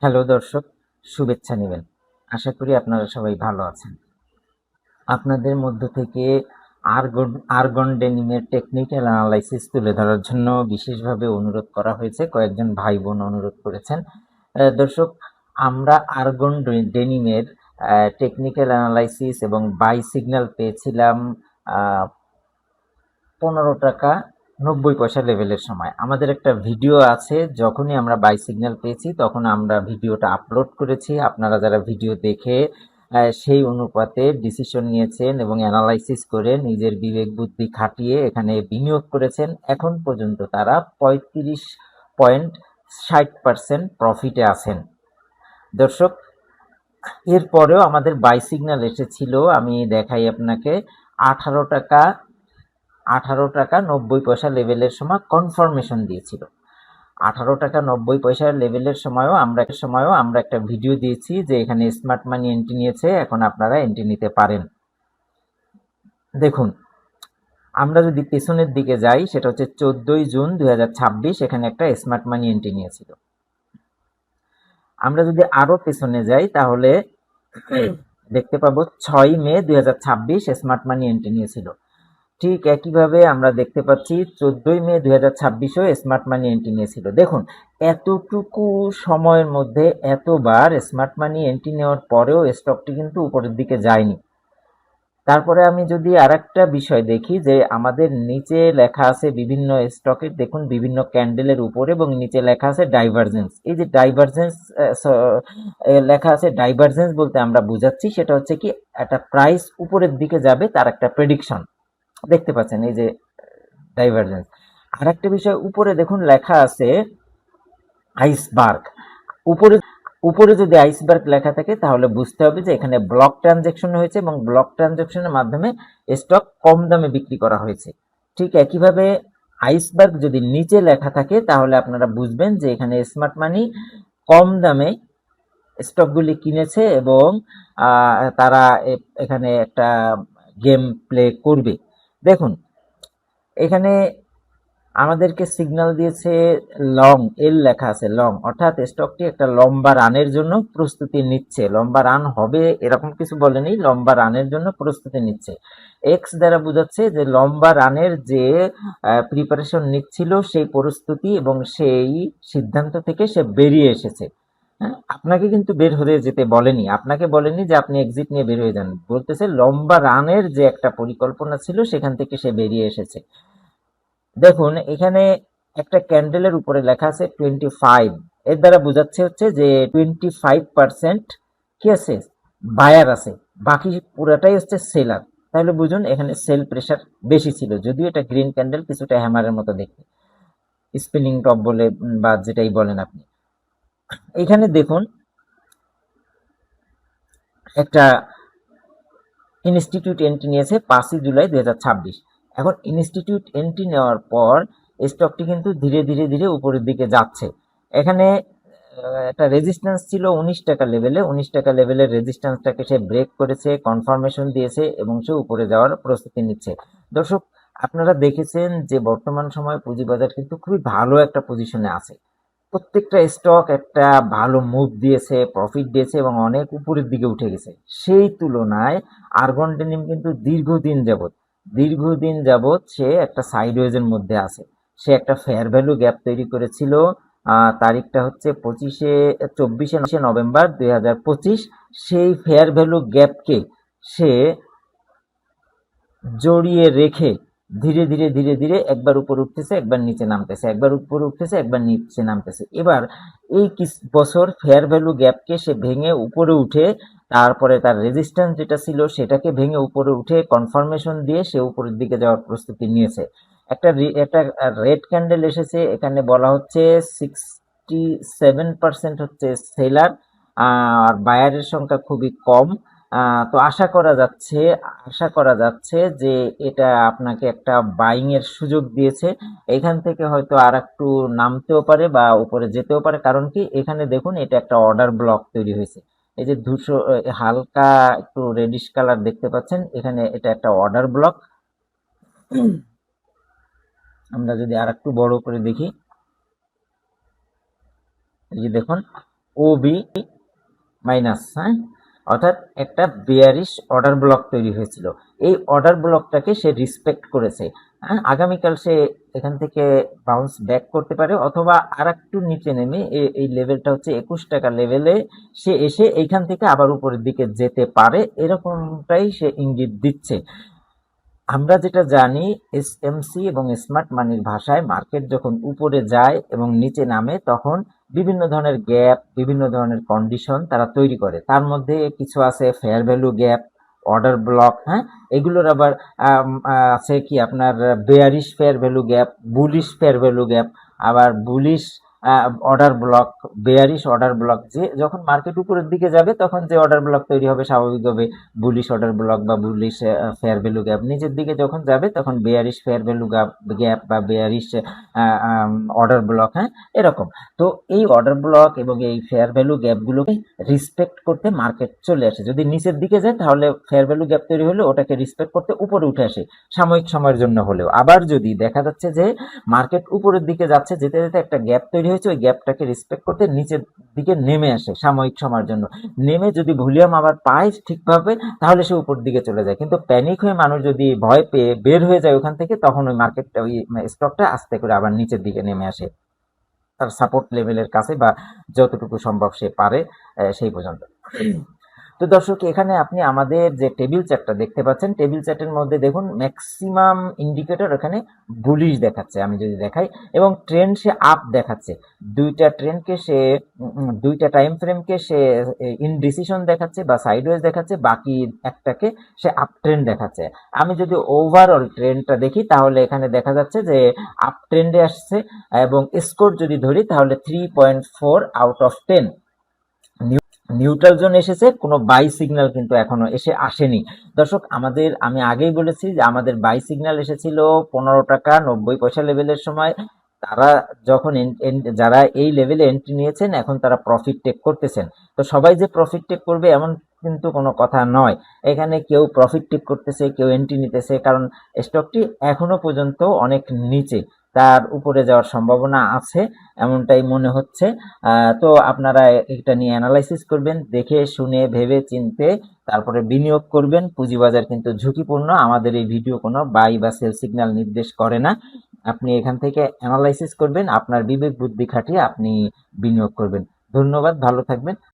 Hello দর্শক, শুভেচ্ছা নেবেন। আশা করি আপনারা সবাই ভালো আছেন। আপনাদের মধ্য থেকে আর্গন ডেনিমের টেকনিক্যাল অ্যানালাইসিস তুলে ধরার জন্য বিশেষভাবে অনুরোধ করা হয়েছে। কয়েকজন ভাই বোন অনুরোধ করেছেন। দর্শক, আমরা আর্গন ডেনিমের টেকনিক্যাল অ্যানালাইসিস এবং বাই সিগন্যাল পেয়েছিলাম 15 টাকা 90 পয়সা লেভেলের সময়। আমাদের একটা ভিডিও আছে, যখনই আমরা বাই সিগন্যাল পেয়েছি তখন আমরা ভিডিওটা আপলোড করেছি। আপনারা যারা ভিডিও দেখে সেই অনুপাতে ডিসিশন নিয়েছেন এবং অ্যানালাইসিস করে নিজের বিবেক বুদ্ধি খাটিয়ে এখানে বিনিয়োগ করেছেন, এখন পর্যন্ত তারা 35.60% প্রফিটে আছেন। দর্শক, এরপরেও আমাদের বাই সিগন্যাল এসেছিল, আমি দেখাই আপনাকে, 18 টাকা 90 পয়সা লেভেলের সময় কনফার্মেশন দিয়েছিল। 18 টাকা 90 পয়সা লেভেলের সময়ও আমরা একটা ভিডিও দিয়েছি যে এখানে স্মার্ট মানি এন্ট্রি নিয়েছে, এখন আপনারা এন্ট্রি নিতে পারেন। দেখুন, আমরা যদি পেছনের দিকে যাই, সেটা হচ্ছে 14 জুন 2026, এখানে একটা স্মার্ট মানি এন্ট্রি নিয়েছিল। আমরা যদি আরো পেছনে যাই তাহলে দেখতে পাবো 6 মে 2026 স্মার্ট মানি এন্ট্রি নিয়েছিল। ঠিক একইভাবে আমরা দেখতে পাচ্ছি 14 মে 2026-ও স্মার্ট মানি এন্ট্রি নিয়েছিল। দেখুন, এতটুকু সময়ের মধ্যে এতবার স্মার্ট মানি এন্ট্রি নেওয়ার পরেও স্টকটি কিন্তু উপরের দিকে যায়নি। তারপরে আমি যদি আরেকটা বিষয় দেখি, যে আমাদের নিচে লেখা আছে বিভিন্ন স্টকের, দেখুন বিভিন্ন ক্যান্ডেলের উপরে এবং নিচে লেখা আছে ডাইভারজেন্স। এই যে ডাইভারজেন্স লেখা আছে, ডাইভারজেন্স বলতে আমরা বুঝাচ্ছি সেটা হচ্ছে কি, একটা প্রাইস উপরের দিকে যাবে তার একটা প্রেডিকশন। দেখতে পাচ্ছেন এই যে ডাইভারজেন্স। আর একটা বিষয়, উপরে দেখুন লেখা আছে আইসবার্গ। উপরে উপরে যদি আইসবার্গ লেখা থাকে তাহলে বুঝতে হবে যে এখানে ব্লক ট্রানজ্যাকশন হয়েছে এবং ব্লক ট্রানজ্যাকশনের মাধ্যমে স্টক কম দামে বিক্রি করা হয়েছে। ঠিক একইভাবে আইসবার্গ যদি নিচে লেখা থাকে তাহলে আপনারা বুঝবেন যে এখানে স্মার্ট মানি কম দামে স্টকগুলি কিনেছে এবং তারা এখানে একটা গেম প্লে করবে। দেখুন, এখানে আমাদেরকে সিগন্যাল দিয়েছে লং, এল লেখা আছে লং, অর্থাৎ স্টকটি একটা লম্বা রানের জন্য প্রস্তুতি নিচ্ছে। লম্বা রান হবে এরকম কিছু বলেনি, লম্বা রানের জন্য প্রস্তুতি নিচ্ছে। এক্স দ্বারা বোঝাচ্ছে যে লম্বা রানের যে প্রিপারেশন নিচ্ছিল সেই প্রস্তুতি এবং সেই সিদ্ধান্ত থেকে সে বেরিয়ে এসেছে। আপনাকে কিন্তু বের হয়ে যেতে বলেনি, আপনাকে বলেনি যে আপনি এক্সিট নিয়ে বের হয়ে যান, বলতেছে লম্বা রানের যে একটা পরিকল্পনা ছিল সেখান থেকে সে বেরিয়ে এসেছে। দেখুন, এখানে একটা ক্যান্ডেলের উপরে লেখা আছে 25, এর দ্বারা বোঝাচ্ছে হচ্ছে যে 25% কি আছে, বায়ার আছে, বাকি পুরাটাই হচ্ছে সেলার। তাহলে বুঝুন এখানে সেল প্রেসার বেশি ছিল, যদিও এটা গ্রিন ক্যান্ডেল কিছুটা হ্যামারের মতো দেখতে, স্পিনিং টপ বলে বা যেটাই বলেন আপনি। এখানে দেখুন একটা ইনস্টিটিউট এন্ট্রি নিয়েছে 5 জুলাই 2026। এখন ইনস্টিটিউট এন্ট্রি নেওয়ার পর স্টকটি কিন্তু ধীরে ধীরে ধীরে উপরের দিকে যাচ্ছে। এখানে একটা রেজিস্ট্যান্স ছিল 19 টাকা লেভেলে, 19 টাকা লেভেলের রেজিস্ট্যান্সটাকে সে ব্রেক করেছে, কনফার্মেশন দিয়েছে এবং সে উপরে যাওয়ার প্রস্তুতি নিচ্ছে। দর্শক, আপনারা দেখেছেন যে বর্তমান সময়ে পুঁজিবাজার কিন্তু খুবই ভালো একটা পজিশনে আছে। প্রত্যেকটা স্টক একটা ভালো মুভ দিয়েছে, প্রফিট দিয়েছে এবং অনেক উপরের দিকে উঠে গেছে। সেই তুলনায় আর্গন ডেনিম কিন্তু দীর্ঘদিন যাবৎ সে একটা সাইডওয়েজের মধ্যে আছে। সে একটা ফেয়ার ভ্যালু গ্যাপ তৈরি করেছিল, তারিখটা হচ্ছে 24 নভেম্বর 2025। সেই ফেয়ার ভ্যালু গ্যাপকে সে জড়িয়ে রেখে ধীরে ধীরে ধীরে ধীরে একবার উপরে উঠতেছে, একবার নিচে নামতেছে, একবার উপরে উঠতেছে, একবার নিচে নামতেছে। এবার এই বছর ফেয়ার ভ্যালু গ্যাপকে সে ভেঙে উপরে উঠে, তারপরে তার রেজিস্ট্যান্স যেটা ছিল সেটাকে ভেঙে উপরে উঠে কনফার্মেশন দিয়ে সে উপরের দিকে যাওয়ার প্রস্তুতি নিয়েছে। একটা রেড ক্যান্ডেল এসেছে, এখানে বলা হচ্ছে 67% হচ্ছে সেলার, আর বায়ারের সংখ্যা খুবই কম। তো আশা করা যাচ্ছে যে এটা আপনাকে একটা বাইং এর সুযোগ দিয়েছে। এখান থেকে হয়তো আর একটু নামতেও পারে বা উপরে যেতেও পারে, কারণ কি এখানে দেখুন এটা একটা অর্ডার ব্লক তৈরি হয়েছে। এই যে ধূসর হালকা একটু রেডিশ কালার দেখতে পাচ্ছেন, এখানে এটা একটা অর্ডার ব্লক। আমরা যদি আর একটু বড় করে দেখি, এই যে দেখুন OB মাইনাস, হ্যাঁ, অর্থাৎ একটা বেয়ারিশ অর্ডার ব্লক তৈরি হয়েছিল। এই অর্ডার ব্লকটাকে সে রেসপেক্ট করেছে। হ্যাঁ, আগামীকাল সে এখান থেকে বাউন্স ব্যাক করতে পারে, অথবা আর একটু নিচে নেমে এই লেভেলটা হচ্ছে 21 টাকা লেভেলে সে এসে এইখান থেকে আবার উপরের দিকে যেতে পারে, এরকমটাই সে ইঙ্গিত দিচ্ছে। আমরা যেটা জানি, এসএমসি এবং স্মার্ট মানির ভাষায় মার্কেট যখন উপরে যায় এবং নিচে নামে তখন বিভিন্ন ধরনের গ্যাপ, বিভিন্ন ধরনের কন্ডিশন তারা তৈরি করে। তার মধ্যে কিছু আছে fair value gap, order block, হ্যাঁ, এগুলোর আবার আছে কি আপনার bearish fair value gap, bullish fair value gap, আবার bullish order block, bearish order block. যে যখন মার্কেট উপরের দিকে যাবে তখন যে অর্ডার ব্লক তৈরি হবে স্বাভাবিকভাবে বুলিশ অর্ডার ব্লক বা বুলিশ ফেয়ার ভ্যালু গ্যাপ। নিচের দিকে যখন যাবে তখন বেয়ারিশ ফেয়ার ভ্যালু গ্যাপ বা বেয়ারিশ অর্ডার ব্লক, হ্যাঁ, এরকম। তো এই অর্ডার ব্লক এবং এই ফেয়ার ভ্যালু গ্যাপগুলোকে রিসপেক্ট করতে মার্কেট চলে আসে। যদি নিচের দিকে যায় তাহলে ফেয়ার ভ্যালু গ্যাপ তৈরি হলে ওটাকে রিসপেক্ট করতে উপরে উঠে আসে সাময়িক সময়ের জন্য হলেও। আবার যদি দেখা যাচ্ছে যে মার্কেট উপরের দিকে যাচ্ছে, যেতে যেতে একটা গ্যাপ তৈরি হয়েছে, ওই গ্যাপটাকে রিসপেক্ট করতে নিচের দিকে নেমে আসে সাময়িক সময়ের জন্য। নেমে যদি ভলিউম আবার পায় ঠিকভাবে তাহলে সে উপর দিকে চলে যায়। কিন্তু প্যানিক হয়ে মানুষ যদি ভয় পেয়ে বের হয়ে যায় ওখান থেকে, তখন ওই মার্কেটটা, ওই স্টকটা আস্তে করে আবার নিচের দিকে নেমে আসে তার সাপোর্ট লেভেলের কাছে, বা যতটুকু সম্ভব সে পারে সেই পর্যন্ত। তো দর্শক, এখানে আপনি আমাদের যে টেবিল চার্টটা দেখতে পাচ্ছেন, টেবিল চার্টের মধ্যে দেখুন ম্যাক্সিমাম ইন্ডিকেটর এখানে বুলিশ দেখাচ্ছে, আমি যদি দেখাই, এবং ট্রেন্ড সে আপ দেখাচ্ছে। দুইটা টাইম ফ্রেমকে সে ইনডিসিশন দেখাচ্ছে বা সাইডওয়েজ দেখাচ্ছে, বাকি একটাকে সে আপ ট্রেন্ড দেখাচ্ছে। আমি যদি ওভারঅল ট্রেন্ডটা দেখি তাহলে এখানে দেখা যাচ্ছে যে আপ ট্রেন্ডে আসছে, এবং স্কোর যদি ধরি তাহলে 3.4 আউট অফ 10। নিউট্রাল জোন এসেছে, কোনো বাই সিগন্যাল কিন্তু এখনো এসে আসেনি। দর্শক, আমি আগেই বলেছি যে আমাদের বাই সিগন্যাল এসেছিল 15 টাকা 90 পয়সা লেভেলের সময়। তারা যখন যারা এই লেভেলে এন্ট্রি নিয়েছেন এখন তারা প্রফিট টেক করতেছেন। তো সবাই যে প্রফিট টেক করবে এমন কিন্তু কোনো কথা নয়। এখানে কেউ প্রফিট টেক করতেছে, কেউ এন্ট্রি নিতেছে, কারণ স্টকটি এখনো পর্যন্ত অনেক নিচে, তার উপরে যাওয়ার সম্ভাবনা আছে এমনটাই মনে হচ্ছে। তো আপনারা এটা নিয়ে অ্যানালাইসিস করবেন, দেখে শুনে ভেবে চিনতে তারপরে বিনিয়োগ করবেন। পুঁজিবাজার কিন্তু ঝুঁকিপূর্ণ, আমাদের এই ভিডিও কোনো বাই বা সেল সিগন্যাল নির্দেশ করে না। আপনি এখান থেকে অ্যানালাইসিস করবেন, আপনার বিবেক বুদ্ধি খাটিয়ে আপনি বিনিয়োগ করবেন। ধন্যবাদ, ভালো থাকবেন।